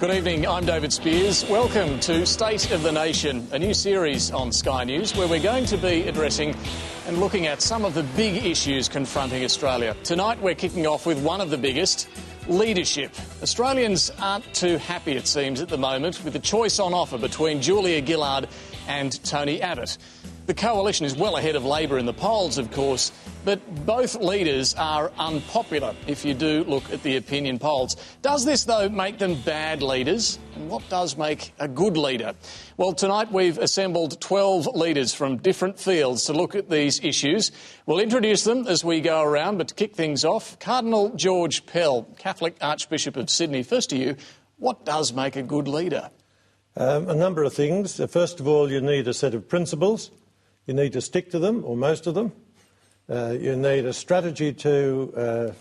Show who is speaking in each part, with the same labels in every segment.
Speaker 1: Good evening, I'm David Speers. Welcome to State of the Nation, a new series on Sky News where we're going to be addressing and looking at some of the big issues confronting Australia. Tonight we're kicking off with one of the biggest, leadership. Australians aren't too happy, it seems, at the moment with the choice on offer between Julia Gillard and Tony Abbott. The coalition is well ahead of Labor in the polls, of course, but both leaders are unpopular if you do look at the opinion polls. Does this, though, make them bad leaders? And what does make a good leader? Well, tonight we've assembled 12 leaders from different fields to look at these issues. We'll introduce them as we go around, but to kick things off, Cardinal George Pell, Catholic Archbishop of Sydney. First to you, what does make a good leader?
Speaker 2: A number of things. First of all, you need a set of principles. You need to stick to them, or most of them. You need a strategy to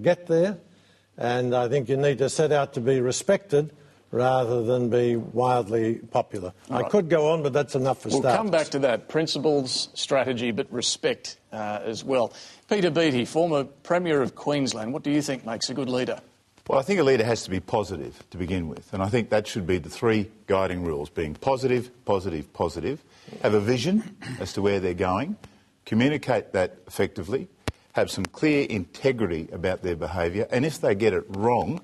Speaker 2: get there, and I think you need to set out to be respected rather than be wildly popular. Right. I could go on, but that's enough for starters.
Speaker 1: We'll come back to that. Principles, strategy, but respect as well. Peter Beattie, former Premier of Queensland, what do you think makes a good leader?
Speaker 3: Well, I think a leader has to be positive to begin with, and I think that should be the three guiding rules, being positive, positive, positive, have a vision as to where they're going, communicate that effectively, have some clear integrity about their behaviour, and if they get it wrong,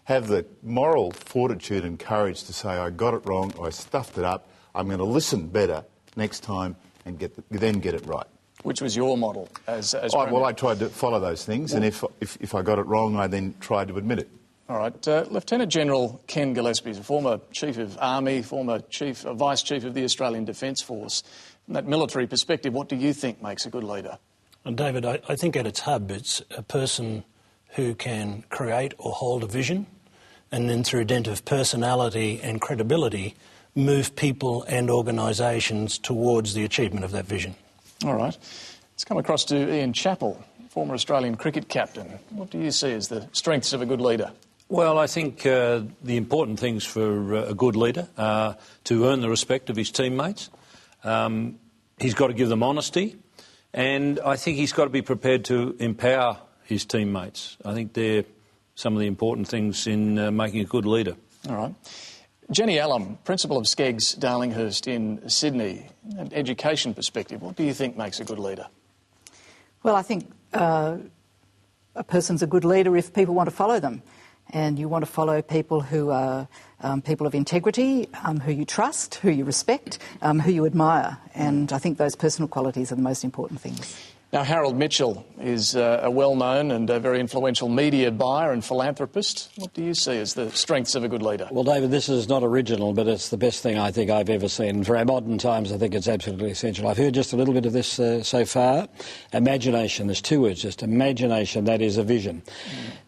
Speaker 3: have the moral fortitude and courage to say, I got it wrong, I stuffed it up, I'm going to listen better next time and then get it right.
Speaker 1: Which was your model as
Speaker 3: Well, I tried to follow those things, and if I got it wrong, I then tried to admit it.
Speaker 1: All right. Lieutenant General Ken Gillespie is a former Chief of Army, former Vice Chief of the Australian Defence Force. From that military perspective, what do you think makes a good leader?
Speaker 4: And David, I think at its hub it's a person who can create or hold a vision and then through dint of personality and credibility move people and organisations towards the achievement of that vision. All right.
Speaker 1: Let's come across to Ian Chappell, former Australian cricket captain. What do you see as the strengths of a good leader?
Speaker 5: Well, I think the important things for a good leader are to earn the respect of his teammates. He's got to give them honesty, and I think he's got to be prepared to empower his teammates. I think they're some of the important things in making a good leader.
Speaker 1: All right. Jenny Allam, Principal of Skeggs Darlinghurst in Sydney. An education perspective, what do you think makes a good leader?
Speaker 6: Well, I think a person's a good leader if people want to follow them. And you want to follow people who are people of integrity, who you trust, who you respect, who you admire. And I think those personal qualities are the most important things.
Speaker 1: Now, Harold Mitchell is a well-known and a very influential media buyer and philanthropist. What do you see as the strengths of a good leader?
Speaker 7: Well, David, this is not original, but it's the best thing I think I've ever seen. For our modern times, I think it's absolutely essential. I've heard just a little bit of this so far. Imagination, there's two words, just imagination, that is a vision.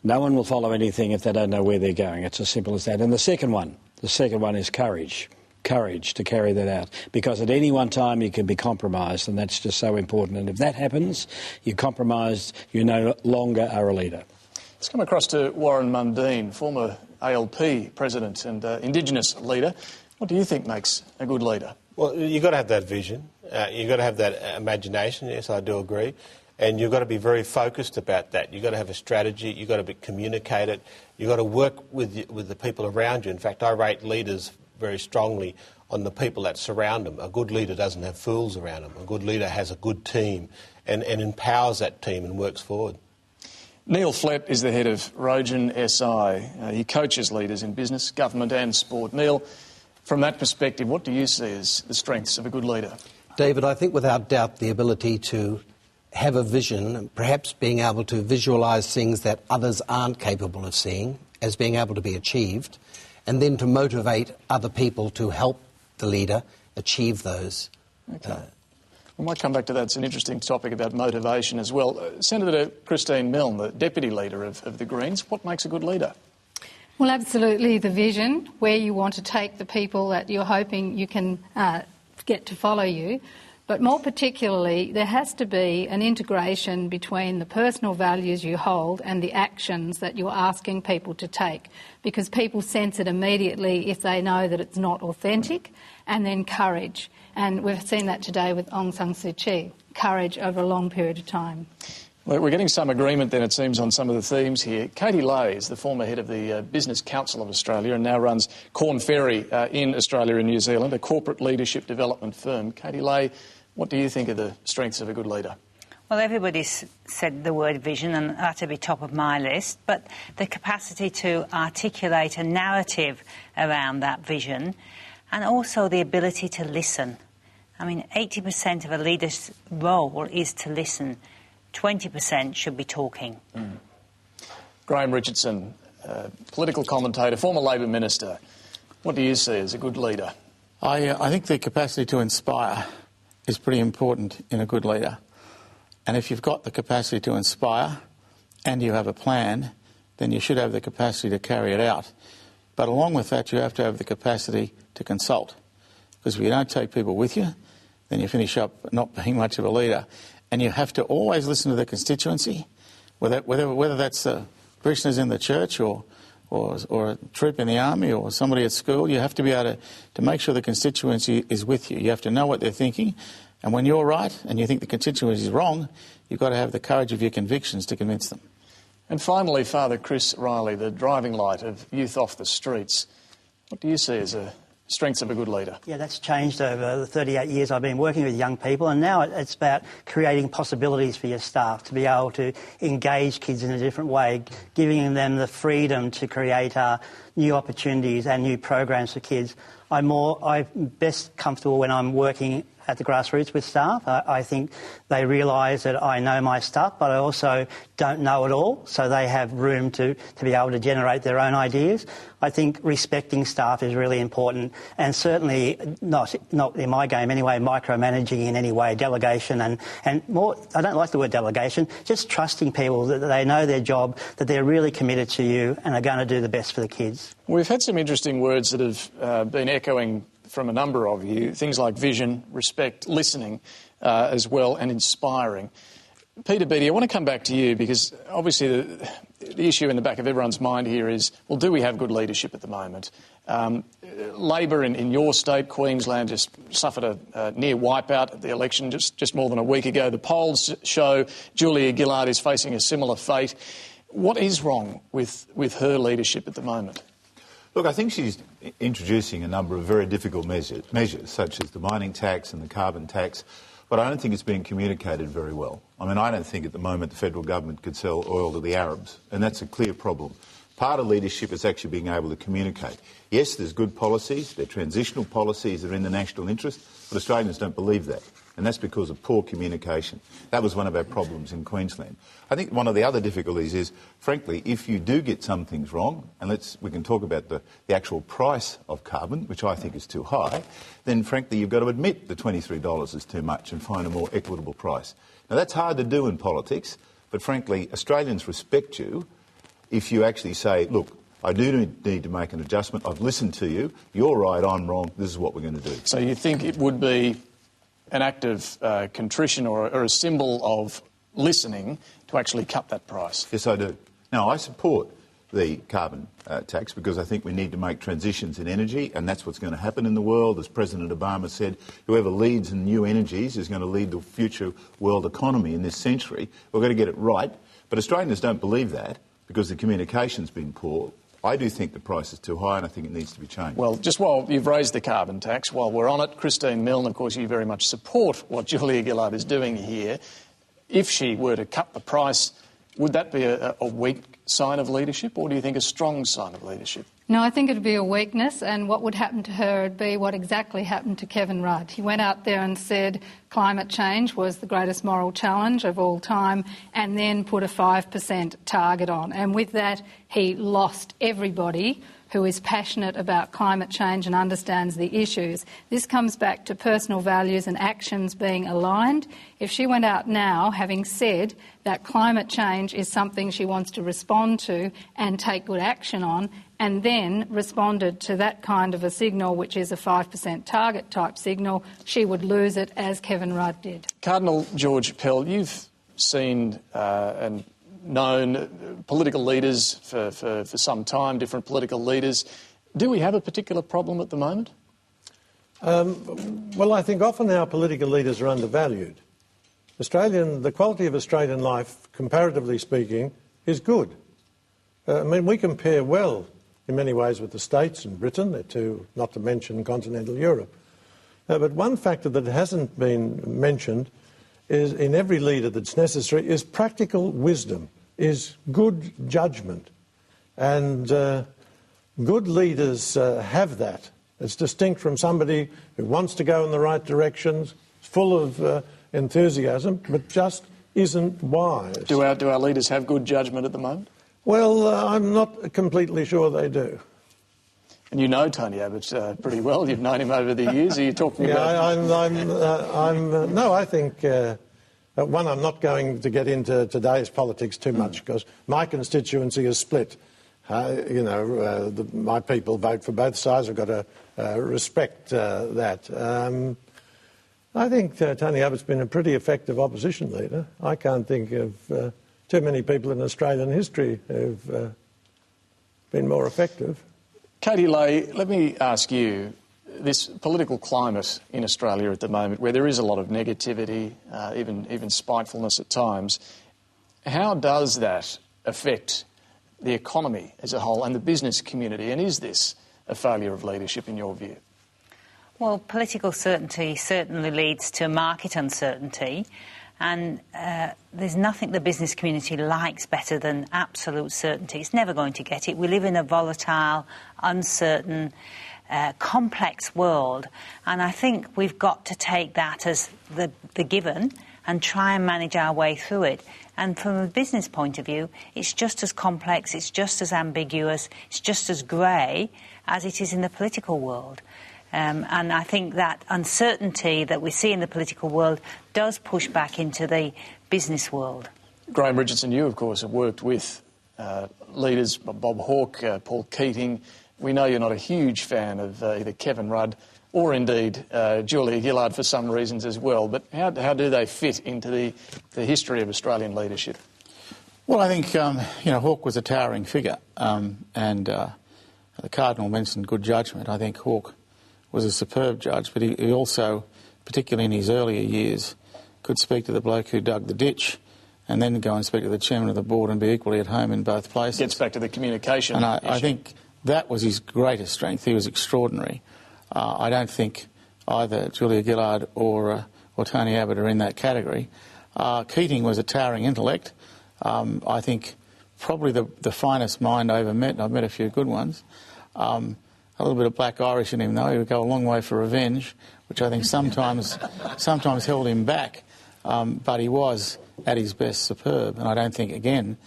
Speaker 7: No one will follow anything if they don't know where they're going. It's as simple as that. And the second one is courage. Courage to carry that out, because at any one time you can be compromised, and that's just so important. And if that happens, you're compromised, you no longer are a leader.
Speaker 1: Let's come across to Warren Mundine, former ALP president and Indigenous leader. What do you think makes a good leader?
Speaker 8: Well, you've got to have that vision. You've got to have that imagination. Yes, I do agree. And you've got to be very focused about that. You've got to have a strategy. You've got to communicate it. You've got to work with the people around you. In fact, I rate leaders very strongly on the people that surround them. A good leader doesn't have fools around him. A good leader has a good team and empowers that team and works forward.
Speaker 1: Neil Flett is the head of Rogen SI. He coaches leaders in business, government and sport. Neil, from that perspective, what do you see as the strengths of a good leader?
Speaker 9: David, I think without doubt the ability to have a vision, and perhaps being able to visualise things that others aren't capable of seeing as being able to be achieved, and then to motivate other people to help the leader achieve those.
Speaker 1: Okay. We might come back to that. It's an interesting topic about motivation as well. Senator Christine Milne, the Deputy Leader of the Greens, what makes a good leader?
Speaker 10: Well, absolutely the vision, where you want to take the people that you're hoping you can get to follow you. But more particularly, there has to be an integration between the personal values you hold and the actions that you're asking people to take, because people sense it immediately if they know that it's not authentic, and then courage. And we've seen that today with Aung San Suu Kyi, courage over a long period of time.
Speaker 1: Well, we're getting some agreement then, it seems, on some of the themes here. Katie Lay is the former head of the Business Council of Australia and now runs Corn Ferry in Australia and New Zealand, a corporate leadership development firm. Katie Lay, what do you think are the strengths of a good leader?
Speaker 11: Well, everybody's said the word vision, and that'd be top of my list, but the capacity to articulate a narrative around that vision and also the ability to listen. I mean, 80% of a leader's role is to listen. 20% should be talking.
Speaker 1: Graham Richardson, political commentator, former Labor Minister. What do you see as a good leader?
Speaker 12: I think the capacity to inspire is pretty important in a good leader. And if you've got the capacity to inspire and you have a plan, then you should have the capacity to carry it out. But along with that, you have to have the capacity to consult. Because if you don't take people with you, then you finish up not being much of a leader. And you have to always listen to the constituency, whether that's parishioners in the church or a troop in the army or somebody at school. You have to be able to make sure the constituency is with you. You have to know what they're thinking. And when you're right and you think the constituency is wrong, you've got to have the courage of your convictions to convince them.
Speaker 1: And finally, Father Chris Riley, the driving light of youth off the streets. What do you see as a strengths of a good leader?
Speaker 13: Yeah, that's changed over the 38 years I've been working with young people, and now it's about creating possibilities for your staff to be able to engage kids in a different way, giving them the freedom to create new opportunities and new programs for kids. I'm best comfortable when I'm working at the grassroots with staff. I think they realise that I know my stuff, but I also don't know it all, so they have room to be able to generate their own ideas. I think respecting staff is really important, and certainly not in my game anyway, micromanaging in any way, delegation and more, I don't like the word delegation, just trusting people that they know their job, that they're really committed to you and are going to do the best for the kids.
Speaker 1: We've had some interesting words that have been echoing from a number of you, things like vision, respect, listening as well, and inspiring. Peter Beattie, I want to come back to you because obviously the issue in the back of everyone's mind here is, well, do we have good leadership at the moment? Labor in your state, Queensland, just suffered a near wipeout at the election just more than a week ago. The polls show Julia Gillard is facing a similar fate. What is wrong with her leadership at the moment?
Speaker 3: Look, I think she's introducing a number of very difficult measures, such as the mining tax and the carbon tax, but I don't think it's being communicated very well. I mean, I don't think at the moment the federal government could sell oil to the Arabs, and that's a clear problem. Part of leadership is actually being able to communicate. Yes, there's good policies, they're transitional policies that are in the national interest, but Australians don't believe that, and that's because of poor communication. That was one of our problems in Queensland. I think one of the other difficulties is, frankly, if you do get some things wrong, and we can talk about the actual price of carbon, which I think is too high, then frankly you've got to admit the $23 is too much and find a more equitable price. Now that's hard to do in politics, but frankly Australians respect you if you actually say, look, I do need to make an adjustment, I've listened to you, you're right, I'm wrong, this is what we're going to do.
Speaker 1: So you think it would be an act of contrition or a symbol of listening to actually cut that price?
Speaker 3: Yes, I do. Now, I support the carbon tax because I think we need to make transitions in energy, and that's what's going to happen in the world. As President Obama said, whoever leads in new energies is going to lead the future world economy in this century. We're going to get it right. But Australians don't believe that because the communication's been poor. I do think the price is too high, and I think it needs to be changed.
Speaker 1: Well, just while you've raised the carbon tax, while we're on it, Christine Milne, of course, you very much support what Julia Gillard is doing here. If she were to cut the price, would that be a weak sign of leadership, or do you think a strong sign of leadership?
Speaker 10: No, I think it would be a weakness, and what would happen to her would be what exactly happened to Kevin Rudd. He went out there and said climate change was the greatest moral challenge of all time, and then put a 5% target on. And with that, he lost everybody who is passionate about climate change and understands the issues. This comes back to personal values and actions being aligned. If she went out now having said that climate change is something she wants to respond to and take good action on, and then responded to that kind of a signal, which is a 5% target type signal, she would lose it, as Kevin Rudd did.
Speaker 1: Cardinal George Pell, you've seen and known political leaders for some time, different political leaders. Do we have a particular problem at the moment?
Speaker 2: Well, I think often our political leaders are undervalued. The quality of Australian life, comparatively speaking, is good. I mean, we compare well in many ways with the States and Britain, they're two, not to mention continental Europe. But one factor that hasn't been mentioned is, in every leader that's necessary, is practical wisdom, is good judgment. And good leaders have that. It's distinct from somebody who wants to go in the right directions, full of enthusiasm, but just isn't wise.
Speaker 1: Do our leaders have good judgment at the moment?
Speaker 2: Well, I'm not completely sure they do.
Speaker 1: And you know Tony Abbott pretty well. You've known him over the years. Are you talking about...
Speaker 2: No, I think... one, I'm not going to get into today's politics too much because my constituency is split. My people vote for both sides. I've got to respect that. I think Tony Abbott's been a pretty effective opposition leader. I can't think of too many people in Australian history who've been more effective.
Speaker 1: Katie Leigh, let me ask you, this political climate in Australia at the moment, where there is a lot of negativity, even spitefulness at times, how does that affect the economy as a whole and the business community? And is this a failure of leadership in your view?
Speaker 11: Well, political certainty certainly leads to market uncertainty, and there's nothing the business community likes better than absolute certainty. It's never going to get it. We live in a volatile, uncertain, complex world, and I think we've got to take that as the given and try and manage our way through it. And from a business point of view, it's just as complex, it's just as ambiguous, it's just as grey as it is in the political world. And I think that uncertainty that we see in the political world does push back into the business world.
Speaker 1: Graham Richardson, you, of course, have worked with leaders, Bob Hawke, Paul Keating. We know you're not a huge fan of either Kevin Rudd or indeed Julia Gillard for some reasons as well. But how do they fit into the history of Australian leadership?
Speaker 12: Well, I think, Hawke was a towering figure. And the Cardinal mentioned good judgment. I think Hawke was a superb judge, but he also, particularly in his earlier years, could speak to the bloke who dug the ditch and then go and speak to the chairman of the board and be equally at home in both places.
Speaker 1: Gets back to the communication
Speaker 12: And I think that was his greatest strength. He was extraordinary. I don't think either Julia Gillard or Tony Abbott are in that category. Keating was a towering intellect. I think probably the finest mind I ever met, and I've met a few good ones. A little bit of black Irish in him, though. He would go a long way for revenge, which I think sometimes held him back. But he was, at his best, superb. And I don't think, again,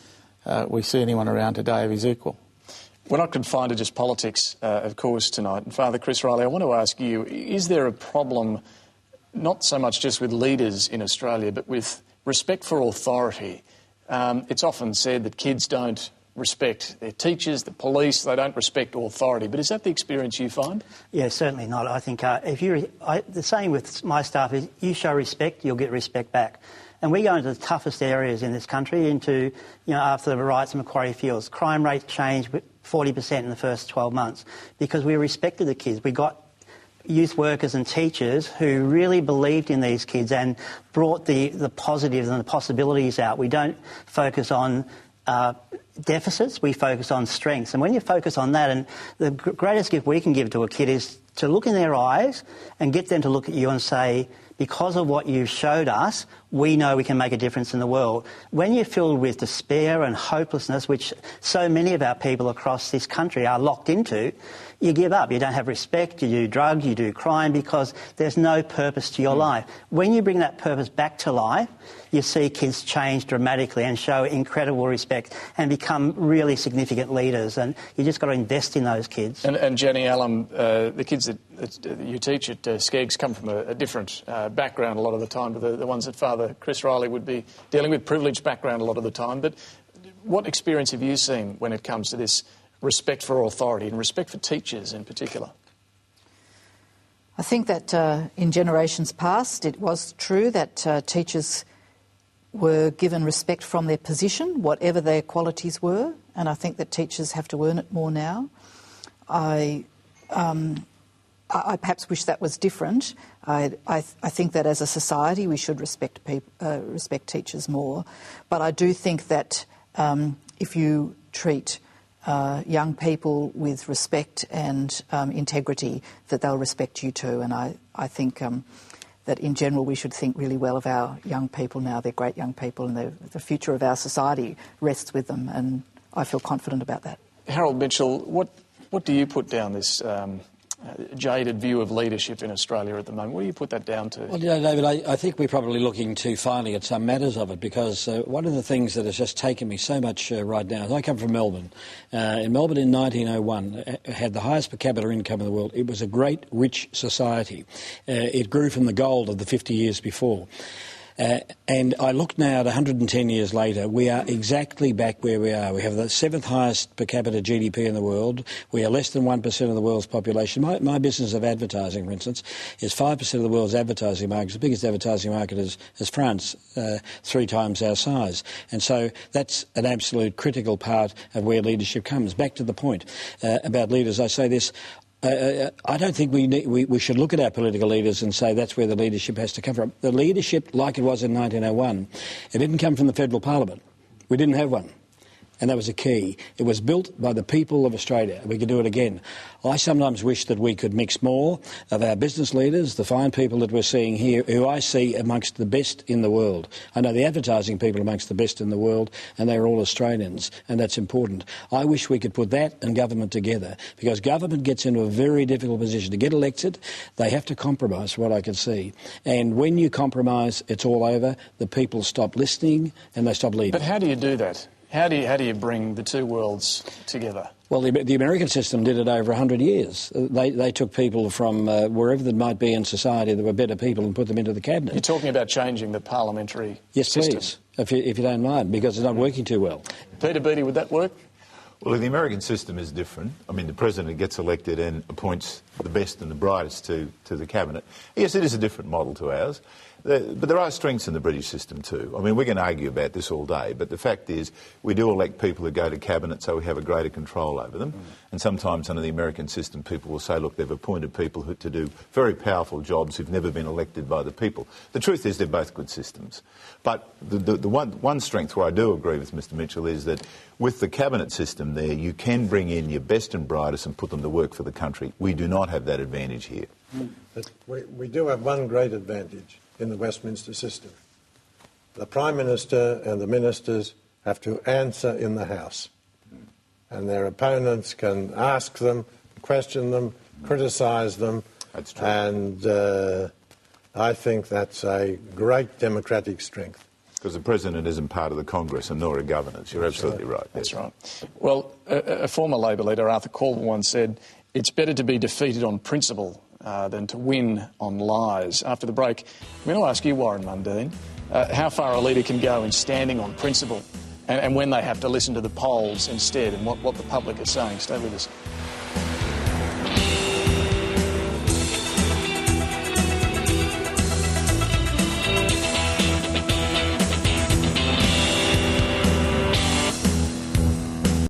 Speaker 12: we see anyone around today of his equal.
Speaker 1: We're not confined to just politics, of course, tonight. And Father Chris Riley, I want to ask you, is there a problem not so much just with leaders in Australia, but with respect for authority? It's often said that kids don't respect their teachers, the police, they don't respect authority. But is that the experience you find?
Speaker 13: Yeah, certainly not. I think the same with my staff is you show respect, you'll get respect back. And we go into the toughest areas in this country, after the riots in Macquarie Fields. Crime rate changed 40% in the first 12 months because we respected the kids. We got youth workers and teachers who really believed in these kids and brought the positives and the possibilities out. We don't focus on deficits, we focus on strengths. And when you focus on that, and the greatest gift we can give to a kid is to look in their eyes and get them to look at you and say, because of what you've showed us, we know we can make a difference in the world. When you're filled with despair and hopelessness, which so many of our people across this country are locked into, you give up. You don't have respect, you do drugs, you do crime because there's no purpose to your life. When you bring that purpose back to life, you see kids change dramatically and show incredible respect and become really significant leaders. And you just got to invest in those kids.
Speaker 1: And Jenny Allen, the kids that you teach at Skeggs come from a different background a lot of the time to the ones that Father Chris Riley would be dealing with, privileged background a lot of the time. But what experience have you seen when it comes to this respect for authority and respect for teachers in particular?
Speaker 6: I think that in generations past it was true that teachers were given respect from their position, whatever their qualities were, and I think that teachers have to earn it more now. I I perhaps wish that was different. I think that as a society we should respect teachers more. But I do think that if you treat young people with respect and integrity, that they'll respect you too. And I think that in general we should think really well of our young people now. They're great young people, and the future of our society rests with them, and I feel confident about that.
Speaker 1: Harold Mitchell, what do you put down this jaded view of leadership in Australia at the moment? What do you put that down to?
Speaker 7: Well, David, I think we're probably looking too finely at some matters of it, because one of the things that has just taken me so much right now is I come from Melbourne. In Melbourne in 1901 had the highest per capita income in the world. It was a great, rich society. It grew from the gold of the 50 years before. And I look now at 110 years later, we are exactly back where we are. We have the 7th highest per capita GDP in the world. We are less than 1% of the world's population. My business of advertising, for instance, is 5% of the world's advertising market. The biggest advertising market is France, 3 times our size. And so that's an absolute critical part of where leadership comes. Back to the point about leaders, I say this. I don't think we should look at our political leaders and say that's where the leadership has to come from. The leadership, like it was in 1901, it didn't come from the federal parliament. We didn't have one. And that was a key. It was built by the people of Australia. We could do it again. I sometimes wish that we could mix more of our business leaders, the fine people that we're seeing here, who I see amongst the best in the world. I know the advertising people amongst the best in the world, and they're all Australians, and that's important. I wish we could put that and government together, because government gets into a very difficult position. To get elected, they have to compromise, what I can see. And when you compromise, it's all over. The people stop listening and they stop leading.
Speaker 1: But how do you do that? How do you bring the two worlds together?
Speaker 7: Well, the American system did it over 100 years. They took people from wherever they might be in society that were better people and put them into the cabinet.
Speaker 1: You're talking about changing the parliamentary system?
Speaker 7: Yes, please, if you don't mind, because it's not working too well.
Speaker 1: Peter Beattie, would that work?
Speaker 3: Well, the American system is different. I mean, the president gets elected and appoints the best and the brightest to the cabinet. Yes, it is a different model to ours. But there are strengths in the British system too. I mean, we can argue about this all day, but the fact is we do elect people who go to cabinet so we have a greater control over them. And sometimes under the American system people will say, look, they've appointed people to do very powerful jobs who've never been elected by the people. The truth is they're both good systems. But the one strength where I do agree with Mr Mitchell is that with the cabinet system there, you can bring in your best and brightest and put them to work for the country. We do not have that advantage here.
Speaker 2: But we do have one great advantage in the Westminster system. The Prime Minister and the ministers have to answer in the House. And their opponents can ask them, question them, criticise them.
Speaker 3: That's true.
Speaker 2: And I think that's a great democratic strength.
Speaker 3: Because the President isn't part of the Congress and nor are governors. You're absolutely right.
Speaker 1: That's right. Well, a former Labor leader, Arthur Calver, once said, it's better to be defeated on principle than to win on lies. After the break, I'm going to ask you, Warren Mundine, how far a leader can go in standing on principle and when they have to listen to the polls instead and what the public is saying. Stay with us.